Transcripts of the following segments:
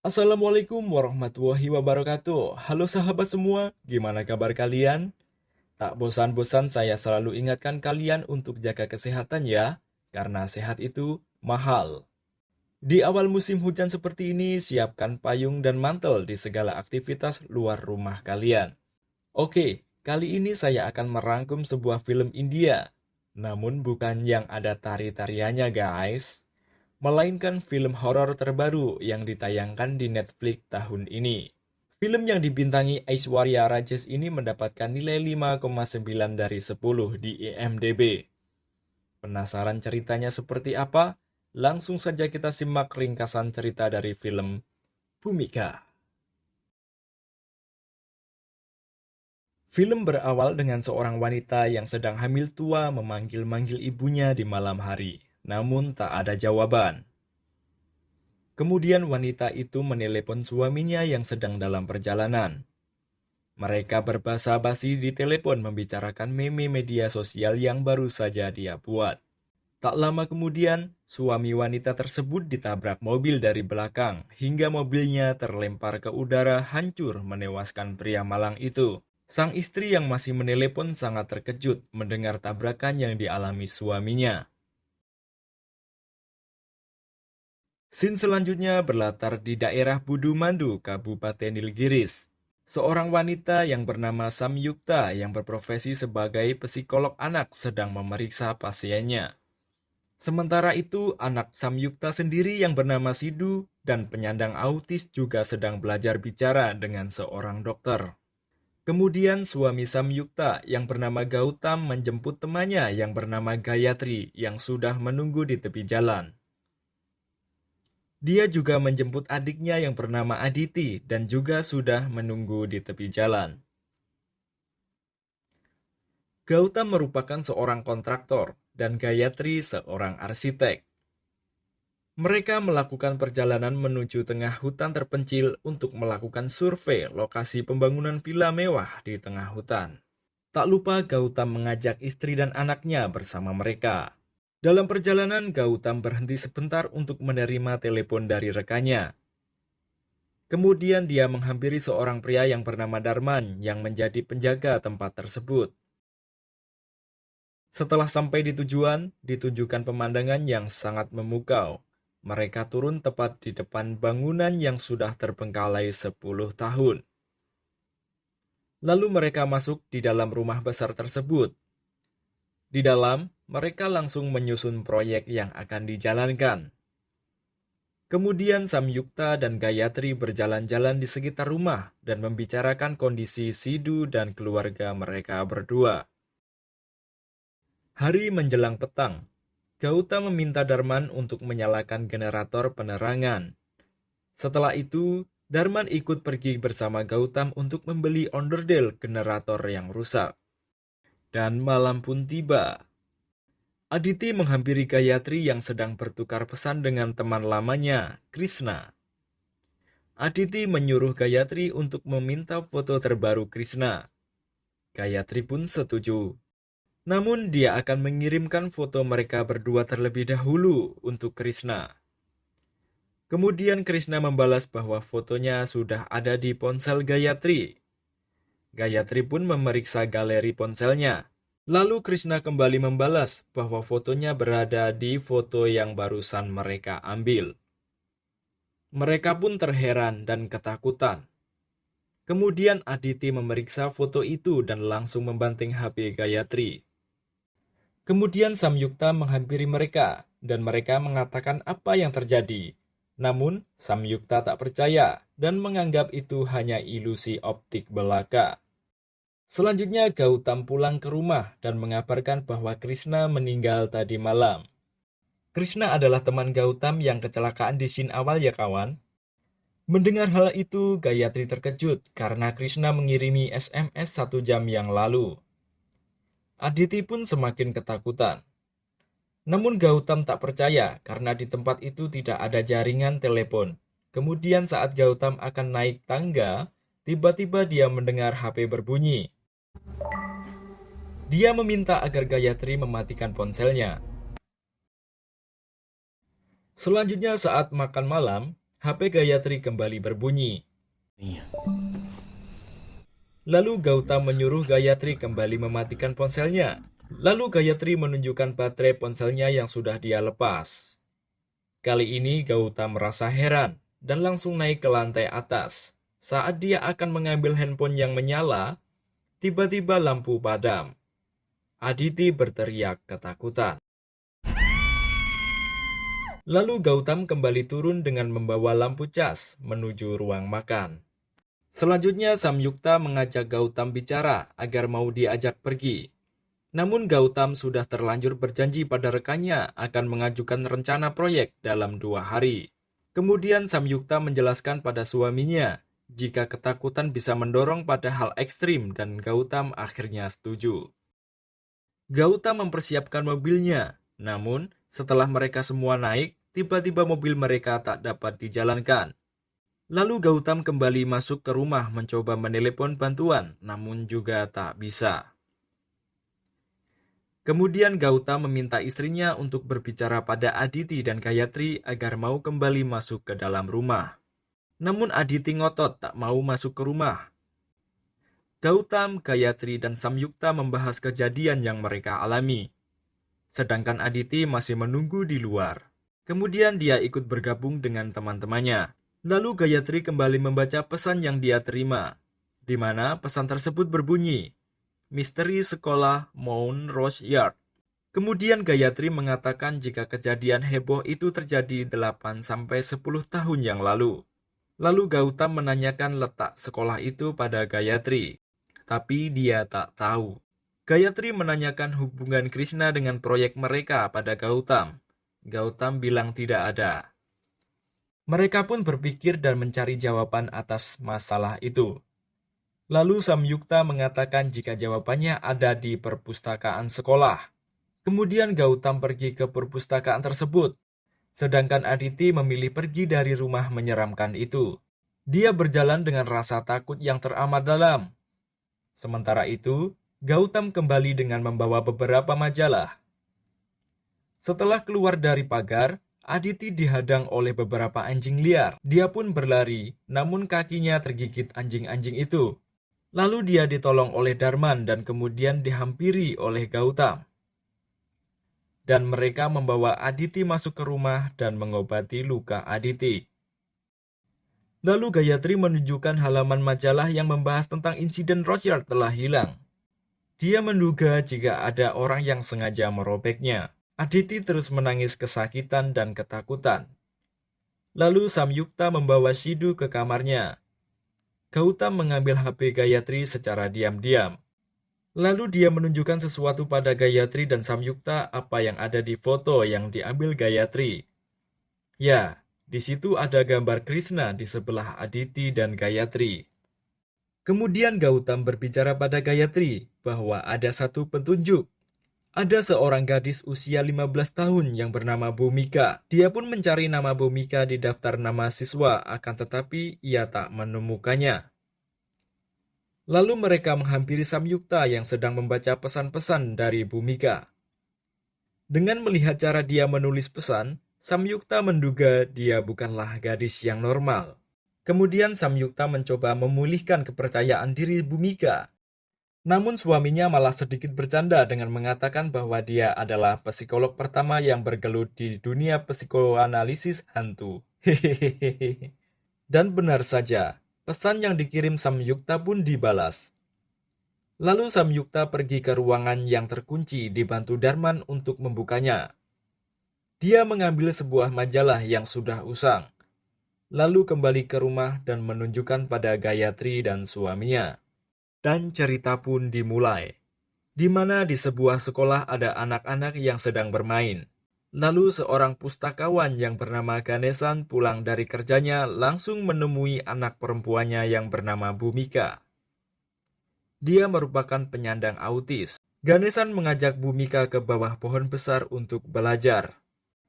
Assalamualaikum warahmatullahi wabarakatuh. Halo sahabat semua, gimana kabar kalian? Tak bosan-bosan saya selalu ingatkan kalian untuk jaga kesehatan ya, karena sehat itu mahal. Di awal musim hujan seperti ini, siapkan payung dan mantel di segala aktivitas luar rumah kalian. Oke, kali ini saya akan merangkum sebuah film India. Namun bukan yang ada tari-tariannya guys, melainkan film horor terbaru yang ditayangkan di Netflix tahun ini. Film yang dibintangi Aishwarya Rajesh ini mendapatkan nilai 5,9 dari 10 di IMDb. Penasaran ceritanya seperti apa? Langsung saja kita simak ringkasan cerita dari film Bhumika. Film berawal dengan seorang wanita yang sedang hamil tua memanggil-manggil ibunya di malam hari, namun tak ada jawaban. Kemudian wanita itu menelepon suaminya yang sedang dalam perjalanan. Mereka berbasa-basi di telepon membicarakan meme media sosial yang baru saja dia buat. Tak lama kemudian, suami wanita tersebut ditabrak mobil dari belakang hingga mobilnya terlempar ke udara hancur menewaskan pria malang itu. Sang istri yang masih menelepon sangat terkejut mendengar tabrakan yang dialami suaminya. Scene selanjutnya berlatar di daerah Budumandu, Kabupaten Nilgiris. Seorang wanita yang bernama Samyukta yang berprofesi sebagai psikolog anak sedang memeriksa pasiennya. Sementara itu, anak Samyukta sendiri yang bernama Sidu dan penyandang autis juga sedang belajar bicara dengan seorang dokter. Kemudian suami Samyukta yang bernama Gautam menjemput temannya yang bernama Gayatri yang sudah menunggu di tepi jalan. Dia juga menjemput adiknya yang bernama Aditi dan juga sudah menunggu di tepi jalan. Gautam merupakan seorang kontraktor dan Gayatri seorang arsitek. Mereka melakukan perjalanan menuju tengah hutan terpencil untuk melakukan survei lokasi pembangunan villa mewah di tengah hutan. Tak lupa Gautam mengajak istri dan anaknya bersama mereka. Dalam perjalanan, Gautam berhenti sebentar untuk menerima telepon dari rekannya. Kemudian dia menghampiri seorang pria yang bernama Darman yang menjadi penjaga tempat tersebut. Setelah sampai di tujuan, ditunjukkan pemandangan yang sangat memukau. Mereka turun tepat di depan bangunan yang sudah terbengkalai 10 tahun. Lalu mereka masuk di dalam rumah besar tersebut. Di dalam, mereka langsung menyusun proyek yang akan dijalankan. Kemudian Samyukta dan Gayatri berjalan-jalan di sekitar rumah dan membicarakan kondisi Sidu dan keluarga mereka berdua. Hari menjelang petang, Gautam meminta Darman untuk menyalakan generator penerangan. Setelah itu, Darman ikut pergi bersama Gautam untuk membeli onderdel generator yang rusak. Dan malam pun tiba. Aditi menghampiri Gayatri yang sedang bertukar pesan dengan teman lamanya, Krishna. Aditi menyuruh Gayatri untuk meminta foto terbaru Krishna. Gayatri pun setuju. Namun dia akan mengirimkan foto mereka berdua terlebih dahulu untuk Krishna. Kemudian Krishna membalas bahwa fotonya sudah ada di ponsel Gayatri. Gayatri pun memeriksa galeri ponselnya. Lalu Krishna kembali membalas bahwa fotonya berada di foto yang barusan mereka ambil. Mereka pun terheran dan ketakutan. Kemudian Aditi memeriksa foto itu dan langsung membanting HP Gayatri. Kemudian Samyukta menghampiri mereka dan mereka mengatakan apa yang terjadi. Namun Samyukta tak percaya dan menganggap itu hanya ilusi optik belaka. Selanjutnya Gautam pulang ke rumah dan mengabarkan bahwa Krishna meninggal tadi malam. Krishna adalah teman Gautam yang kecelakaan di scene awal ya kawan. Mendengar hal itu, Gayatri terkejut karena Krishna mengirimi SMS 1 jam yang lalu. Aditi pun semakin ketakutan. Namun Gautam tak percaya karena di tempat itu tidak ada jaringan telepon. Kemudian saat Gautam akan naik tangga, tiba-tiba dia mendengar HP berbunyi. Dia meminta agar Gayatri mematikan ponselnya. Selanjutnya saat makan malam, HP Gayatri kembali berbunyi. Lalu Gautam menyuruh Gayatri kembali mematikan ponselnya. Lalu Gayatri menunjukkan baterai ponselnya yang sudah dia lepas. Kali ini Gautam merasa heran dan langsung naik ke lantai atas. Saat dia akan mengambil handphone yang menyala, tiba-tiba lampu padam. Aditi berteriak ketakutan. Lalu Gautam kembali turun dengan membawa lampu cas menuju ruang makan. Selanjutnya Samyukta mengajak Gautam bicara agar mau diajak pergi. Namun Gautam sudah terlanjur berjanji pada rekannya akan mengajukan rencana proyek dalam 2 hari. Kemudian Samyukta menjelaskan pada suaminya jika ketakutan bisa mendorong pada hal ekstrim dan Gautam akhirnya setuju. Gautam mempersiapkan mobilnya, namun setelah mereka semua naik, tiba-tiba mobil mereka tak dapat dijalankan. Lalu Gautam kembali masuk ke rumah mencoba menelepon bantuan, namun juga tak bisa. Kemudian Gautam meminta istrinya untuk berbicara pada Aditi dan Gayatri agar mau kembali masuk ke dalam rumah. Namun Aditi ngotot tak mau masuk ke rumah. Gautam, Gayatri, dan Samyukta membahas kejadian yang mereka alami. Sedangkan Aditi masih menunggu di luar. Kemudian dia ikut bergabung dengan teman-temannya. Lalu Gayatri kembali membaca pesan yang dia terima, di mana pesan tersebut berbunyi, Misteri Sekolah Mount Rosyard. Kemudian Gayatri mengatakan jika kejadian heboh itu terjadi 8-10 tahun yang lalu. Lalu Gautam menanyakan letak sekolah itu pada Gayatri, tapi dia tak tahu. Gayatri menanyakan hubungan Krishna dengan proyek mereka pada Gautam. Gautam bilang tidak ada. Mereka pun berpikir dan mencari jawaban atas masalah itu. Lalu Samyukta mengatakan jika jawabannya ada di perpustakaan sekolah. Kemudian Gautam pergi ke perpustakaan tersebut, sedangkan Aditi memilih pergi dari rumah menyeramkan itu. Dia berjalan dengan rasa takut yang teramat dalam. Sementara itu, Gautam kembali dengan membawa beberapa majalah. Setelah keluar dari pagar, Aditi dihadang oleh beberapa anjing liar. Dia pun berlari, namun kakinya tergigit anjing-anjing itu. Lalu dia ditolong oleh Darman dan kemudian dihampiri oleh Gautam. Dan mereka membawa Aditi masuk ke rumah dan mengobati luka Aditi. Lalu Gayatri menunjukkan halaman majalah yang membahas tentang insiden Rosyard telah hilang. Dia menduga jika ada orang yang sengaja merobeknya. Aditi terus menangis kesakitan dan ketakutan. Lalu Samyukta membawa Sidhu ke kamarnya. Gautam mengambil HP Gayatri secara diam-diam. Lalu dia menunjukkan sesuatu pada Gayatri dan Samyukta apa yang ada di foto yang diambil Gayatri. Ya, di situ ada gambar Krishna di sebelah Aditi dan Gayatri. Kemudian Gautam berbicara pada Gayatri bahwa ada satu petunjuk. Ada seorang gadis usia 15 tahun yang bernama Bhumika. Dia pun mencari nama Bhumika di daftar nama siswa, akan tetapi ia tak menemukannya. Lalu mereka menghampiri Samyukta yang sedang membaca pesan-pesan dari Bhumika. Dengan melihat cara dia menulis pesan, Samyukta menduga dia bukanlah gadis yang normal. Kemudian Samyukta mencoba memulihkan kepercayaan diri Bhumika. Namun suaminya malah sedikit bercanda dengan mengatakan bahwa dia adalah psikolog pertama yang bergelut di dunia psikoanalisis hantu. Hehehe. Dan benar saja, pesan yang dikirim Samyukta pun dibalas. Lalu Samyukta pergi ke ruangan yang terkunci dibantu Darman untuk membukanya. Dia mengambil sebuah majalah yang sudah usang, lalu kembali ke rumah dan menunjukkan pada Gayatri dan suaminya. Dan cerita pun dimulai, di mana di sebuah sekolah ada anak-anak yang sedang bermain. Lalu seorang pustakawan yang bernama Ganesan pulang dari kerjanya langsung menemui anak perempuannya yang bernama Bhumika. Dia merupakan penyandang autis. Ganesan mengajak Bhumika ke bawah pohon besar untuk belajar.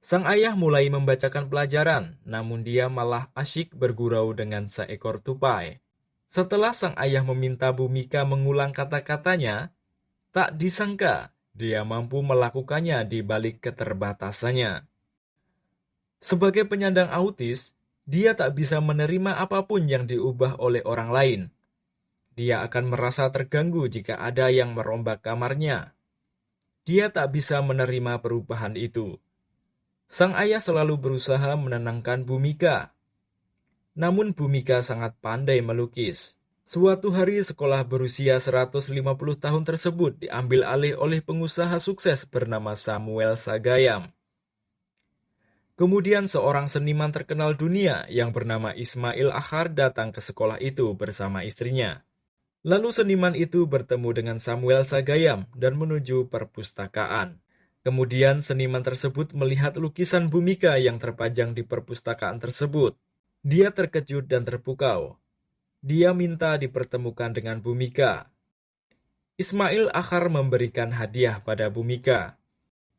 Sang ayah mulai membacakan pelajaran, namun dia malah asyik bergurau dengan seekor tupai. Setelah sang ayah meminta Bhumika mengulang kata-katanya, tak disangka dia mampu melakukannya di balik keterbatasannya. Sebagai penyandang autis, Dia tak bisa menerima apapun yang diubah oleh orang lain. Dia akan merasa terganggu jika ada yang merombak kamarnya. Dia tak bisa menerima perubahan itu. Sang ayah selalu berusaha menenangkan Bhumika. Namun Bhumika sangat pandai melukis. Suatu hari sekolah berusia 150 tahun tersebut diambil alih oleh pengusaha sukses bernama Samuel Sagayam. Kemudian seorang seniman terkenal dunia yang bernama Ismail Akhar datang ke sekolah itu bersama istrinya. Lalu seniman itu bertemu dengan Samuel Sagayam dan menuju perpustakaan. Kemudian seniman tersebut melihat lukisan Bhumika yang terpajang di perpustakaan tersebut. Dia terkejut dan terpukau. Dia minta dipertemukan dengan Bhumika. Ismail Akhar memberikan hadiah pada Bhumika.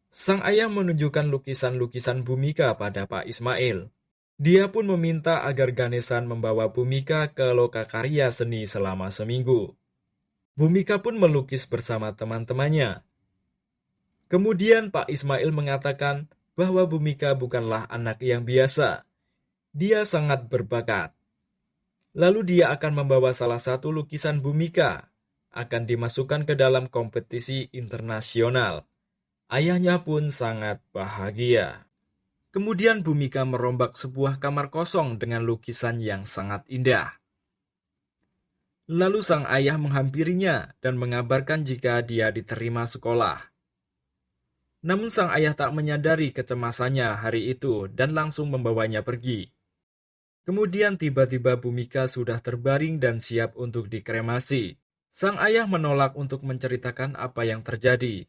Sang ayah menunjukkan lukisan-lukisan Bhumika pada Pak Ismail. Dia pun meminta agar Ganesan membawa Bhumika ke lokakarya seni selama seminggu. Bhumika pun melukis bersama teman-temannya. Kemudian Pak Ismail mengatakan bahwa Bhumika bukanlah anak yang biasa. Dia sangat berbakat. Lalu dia akan membawa salah satu lukisan Bhumika, akan dimasukkan ke dalam kompetisi internasional. Ayahnya pun sangat bahagia. Kemudian Bhumika merombak sebuah kamar kosong dengan lukisan yang sangat indah. Lalu sang ayah menghampirinya dan mengabarkan jika dia diterima sekolah. Namun sang ayah tak menyadari kecemasannya hari itu dan langsung membawanya pergi. Kemudian tiba-tiba Bhumika sudah terbaring dan siap untuk dikremasi. Sang ayah menolak untuk menceritakan apa yang terjadi.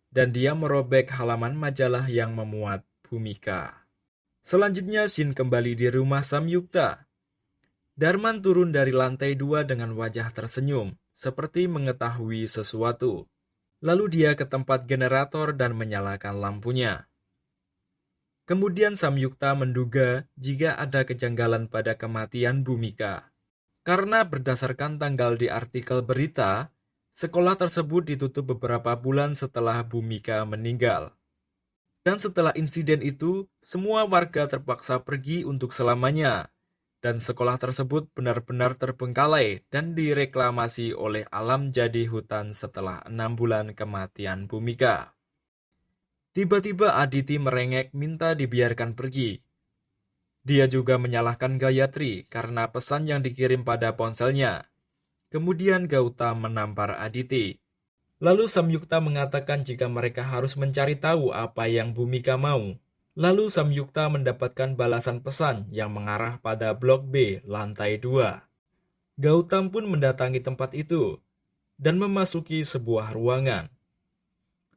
Dan dia merobek halaman majalah yang memuat Bhumika. Selanjutnya Shin kembali di rumah Samyukta. Darman turun dari lantai 2 dengan wajah tersenyum, seperti mengetahui sesuatu. Lalu dia ke tempat generator dan menyalakan lampunya. Kemudian Samyukta menduga jika ada kejanggalan pada kematian Bhumika. Karena berdasarkan tanggal di artikel berita, sekolah tersebut ditutup beberapa bulan setelah Bhumika meninggal. Dan setelah insiden itu, semua warga terpaksa pergi untuk selamanya. Dan sekolah tersebut benar-benar terbengkalai dan direklamasi oleh alam jadi hutan setelah 6 bulan kematian Bhumika. Tiba-tiba Aditi merengek minta dibiarkan pergi. Dia juga menyalahkan Gayatri karena pesan yang dikirim pada ponselnya. Kemudian Gautam menampar Aditi. Lalu Samyukta mengatakan jika mereka harus mencari tahu apa yang Bhumika mau. Lalu Samyukta mendapatkan balasan pesan yang mengarah pada blok B lantai 2. Gautam pun mendatangi tempat itu dan memasuki sebuah ruangan.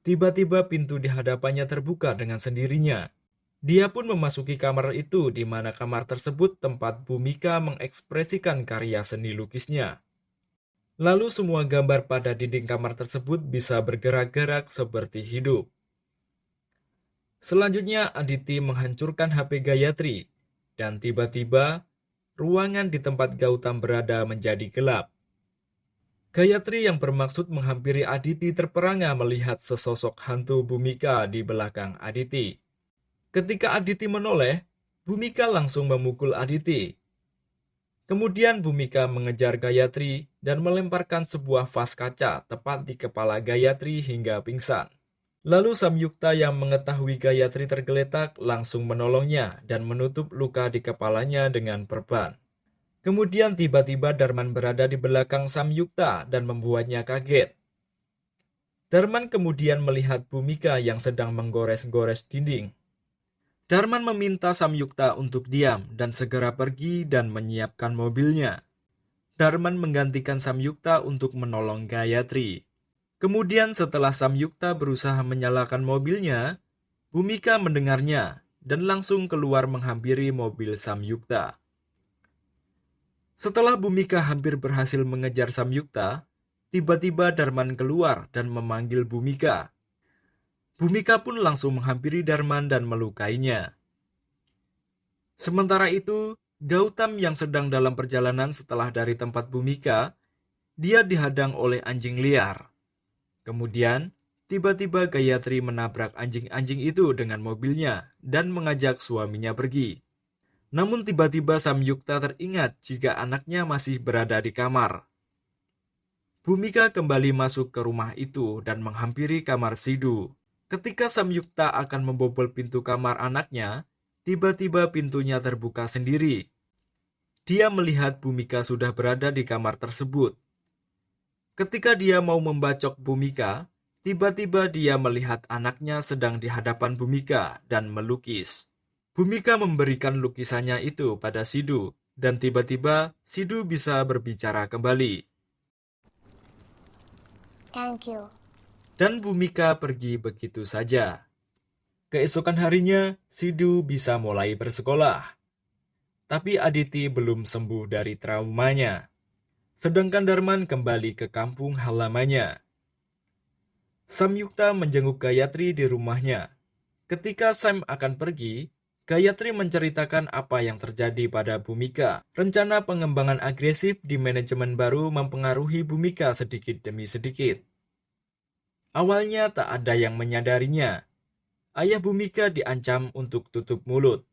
Tiba-tiba pintu di hadapannya terbuka dengan sendirinya. Dia pun memasuki kamar itu di mana kamar tersebut tempat Bhumika mengekspresikan karya seni lukisnya. Lalu semua gambar pada dinding kamar tersebut bisa bergerak-gerak seperti hidup. Selanjutnya Aditi menghancurkan HP Gayatri, dan tiba-tiba ruangan di tempat Gautam berada menjadi gelap. Gayatri yang bermaksud menghampiri Aditi terperangah melihat sesosok hantu Bhumika di belakang Aditi. Ketika Aditi menoleh, Bhumika langsung memukul Aditi. Kemudian Bhumika mengejar Gayatri dan melemparkan sebuah vas kaca tepat di kepala Gayatri hingga pingsan. Lalu Samyukta yang mengetahui Gayatri tergeletak langsung menolongnya dan menutup luka di kepalanya dengan perban. Kemudian tiba-tiba Darman berada di belakang Samyukta dan membuatnya kaget. Darman kemudian melihat Bhumika yang sedang menggores-gores dinding. Darman meminta Samyukta untuk diam dan segera pergi dan menyiapkan mobilnya. Darman menggantikan Samyukta untuk menolong Gayatri. Kemudian setelah Samyukta berusaha menyalakan mobilnya, Bhumika mendengarnya dan langsung keluar menghampiri mobil Samyukta. Setelah Bhumika hampir berhasil mengejar Samyukta, tiba-tiba Darman keluar dan memanggil Bhumika. Bhumika pun langsung menghampiri Darman dan melukainya. Sementara itu, Gautam yang sedang dalam perjalanan setelah dari tempat Bhumika, dia dihadang oleh anjing liar. Kemudian, tiba-tiba Gayatri menabrak anjing-anjing itu dengan mobilnya dan mengajak suaminya pergi. Namun tiba-tiba Samyukta teringat jika anaknya masih berada di kamar. Bhumika kembali masuk ke rumah itu dan menghampiri kamar Sidhu. Ketika Samyukta akan membobol pintu kamar anaknya, tiba-tiba pintunya terbuka sendiri. Dia melihat Bhumika sudah berada di kamar tersebut. Ketika dia mau membacok Bhumika, tiba-tiba dia melihat anaknya sedang di hadapan Bhumika dan melukis. Bhumika memberikan lukisannya itu pada Sidhu, dan tiba-tiba Sidhu bisa berbicara kembali. Thank you. Dan Bhumika pergi begitu saja. Keesokan harinya, Sidhu bisa mulai bersekolah. Tapi Aditi belum sembuh dari traumanya. Sedangkan Darman kembali ke kampung halamannya. Samyukta menjenguk Gayatri di rumahnya. Ketika Sam akan pergi, Gayatri menceritakan apa yang terjadi pada Bhumika. Rencana pengembangan agresif di manajemen baru mempengaruhi Bhumika sedikit demi sedikit. Awalnya tak ada yang menyadarinya. Ayah Bhumika diancam untuk tutup mulut.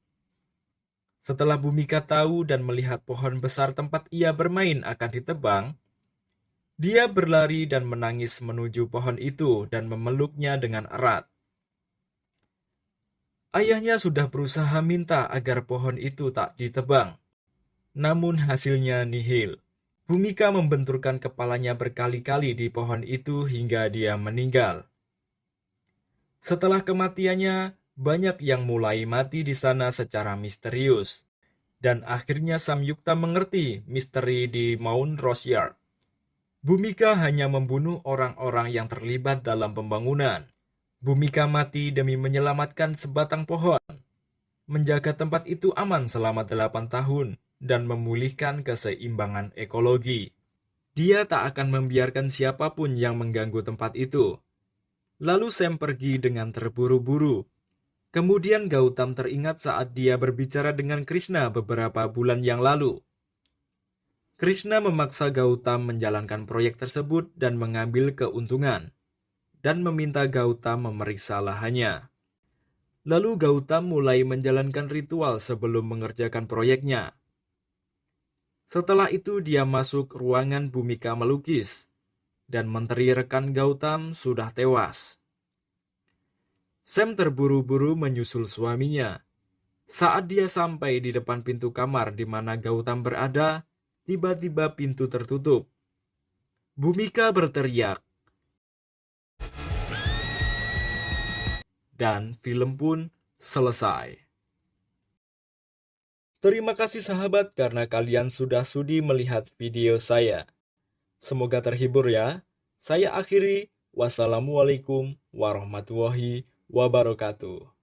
Setelah Bhumika tahu dan melihat pohon besar tempat ia bermain akan ditebang, dia berlari dan menangis menuju pohon itu dan memeluknya dengan erat. Ayahnya sudah berusaha minta agar pohon itu tak ditebang. Namun hasilnya nihil. Bhumika membenturkan kepalanya berkali-kali di pohon itu hingga dia meninggal. Setelah kematiannya, banyak yang mulai mati di sana secara misterius. Dan akhirnya Samyukta mengerti misteri di Mount Rosyar. Bhumika hanya membunuh orang-orang yang terlibat dalam pembangunan. Bhumika mati demi menyelamatkan sebatang pohon, menjaga tempat itu aman selama 8 tahun, dan memulihkan keseimbangan ekologi. Dia tak akan membiarkan siapapun yang mengganggu tempat itu. Lalu Sam pergi dengan terburu-buru. Kemudian Gautam teringat saat dia berbicara dengan Krishna beberapa bulan yang lalu. Krishna memaksa Gautam menjalankan proyek tersebut dan mengambil keuntungan, dan meminta Gautam memeriksa lahannya. Lalu Gautam mulai menjalankan ritual sebelum mengerjakan proyeknya. Setelah itu dia masuk ruangan Bhumika melukis, dan menteri rekan Gautam sudah tewas. Sam terburu-buru menyusul suaminya. Saat dia sampai di depan pintu kamar di mana Gautam berada, tiba-tiba pintu tertutup. Bhumika berteriak. Dan film pun selesai. Terima kasih sahabat karena kalian sudah sudi melihat video saya. Semoga terhibur ya. Saya akhiri. Wassalamualaikum warahmatullahi wabarakatuh.